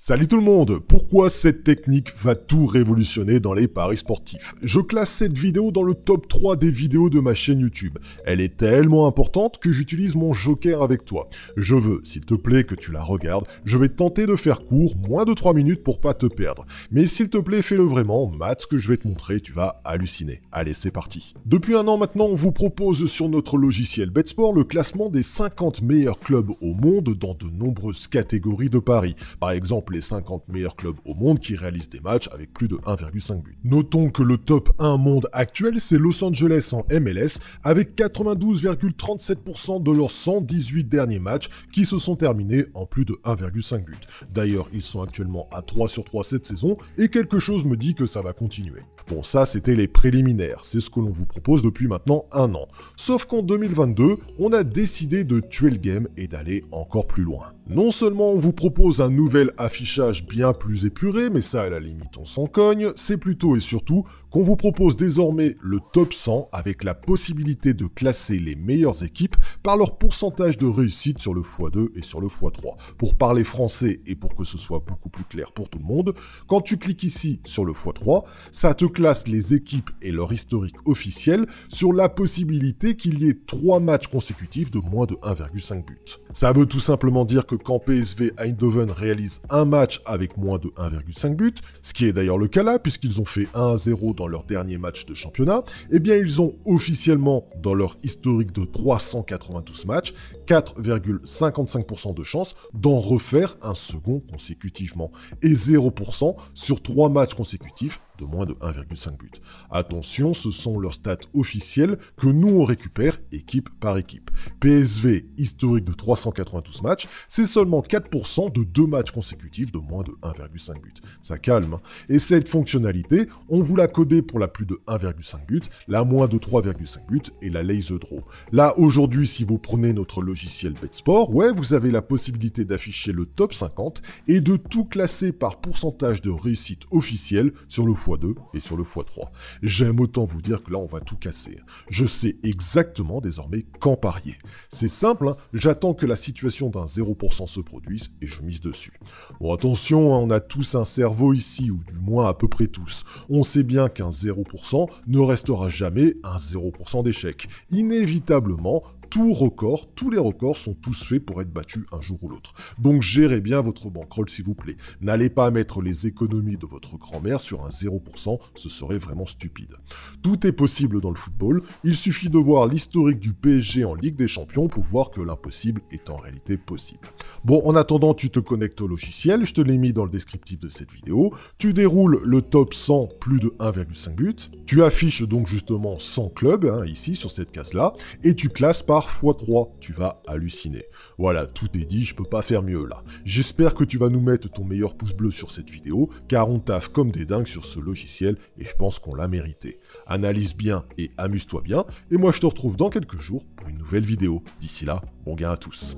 Salut tout le monde! Pourquoi cette technique va tout révolutionner dans les paris sportifs? Je classe cette vidéo dans le top 3 des vidéos de ma chaîne YouTube. Elle est tellement importante que j'utilise mon joker avec toi. Je veux, s'il te plaît, que tu la regardes. Je vais tenter de faire court, moins de 3 minutes pour pas te perdre. Mais s'il te plaît, fais-le vraiment, mate ce que je vais te montrer, tu vas halluciner. Allez, c'est parti. Depuis un an maintenant, on vous propose sur notre logiciel BetSport le classement des 50 meilleurs clubs au monde dans de nombreuses catégories de paris. Par exemple, les 50 meilleurs clubs au monde qui réalisent des matchs avec plus de 1,5 buts. Notons que le top 1 monde actuel, c'est Los Angeles en MLS, avec 92,37% de leurs 118 derniers matchs qui se sont terminés en plus de 1,5 buts. D'ailleurs, ils sont actuellement à 3 sur 3 cette saison, et quelque chose me dit que ça va continuer. Bon, ça, c'était les préliminaires, c'est ce que l'on vous propose depuis maintenant un an. Sauf qu'en 2022, on a décidé de tuer le game et d'aller encore plus loin. Non seulement on vous propose un nouvel affichage bien plus épuré, mais ça à la limite on s'en cogne, c'est plutôt et surtout qu'on vous propose désormais le top 100 avec la possibilité de classer les meilleures équipes par leur pourcentage de réussite sur le x2 et sur le x3. Pour parler français et pour que ce soit beaucoup plus clair pour tout le monde, quand tu cliques ici sur le x3, ça te classe les équipes et leur historique officiel sur la possibilité qu'il y ait 3 matchs consécutifs de moins de 1,5 but. Ça veut tout simplement dire que quand PSV Eindhoven réalise un match avec moins de 1,5 but, ce qui est d'ailleurs le cas là, puisqu'ils ont fait 1-0 dans leur dernier match de championnat, eh bien ils ont officiellement, dans leur historique de 392 matchs, 4,55% de chance d'en refaire un second consécutivement, et 0% sur 3 matchs consécutifs de moins de 1,5 but. Attention, ce sont leurs stats officielles que nous on récupère équipe par équipe. PSV, historique de 392 matchs, c'est seulement 4% de 2 matchs consécutifs de moins de 1,5 but. Ça calme, hein. Et cette fonctionnalité, on vous l'a codée pour la plus de 1,5 but, la moins de 3,5 buts et la lazy draw. Là, aujourd'hui, si vous prenez notre logiciel BetSport, ouais, vous avez la possibilité d'afficher le top 50 et de tout classer par pourcentage de réussite officielle sur le x2 et sur le x3. J'aime autant vous dire que là, on va tout casser. Je sais exactement désormais quand parier. C'est simple, hein, j'attends que la situation d'un 0% se produise et je mise dessus. Bon, attention, hein, on a tous un cerveau ici, ou du moins à peu près tous. On sait bien qu'un 0% ne restera jamais un 0% d'échec. Inévitablement, tous les records sont tous faits pour être battus un jour ou l'autre. Donc gérez bien votre bankroll s'il vous plaît. N'allez pas mettre les économies de votre grand-mère sur un 0%, ce serait vraiment stupide. Tout est possible dans le football, il suffit de voir l'historique du PSG en Ligue des Champions pour voir que l'impossible est en réalité possible. Bon, en attendant, tu te connectes au logiciel, je te l'ai mis dans le descriptif de cette vidéo, tu déroules le top 100 plus de 1,5 but, tu affiches donc justement 100 clubs, hein, ici sur cette case-là, et tu classes par x3, tu vas halluciner. Voilà, tout est dit, je peux pas faire mieux là. J'espère que tu vas nous mettre ton meilleur pouce bleu sur cette vidéo, car on taffe comme des dingues sur ce logiciel, et je pense qu'on l'a mérité. Analyse bien et amuse-toi bien, et moi je te retrouve dans quelques jours pour une nouvelle vidéo. D'ici là, bon gain à tous.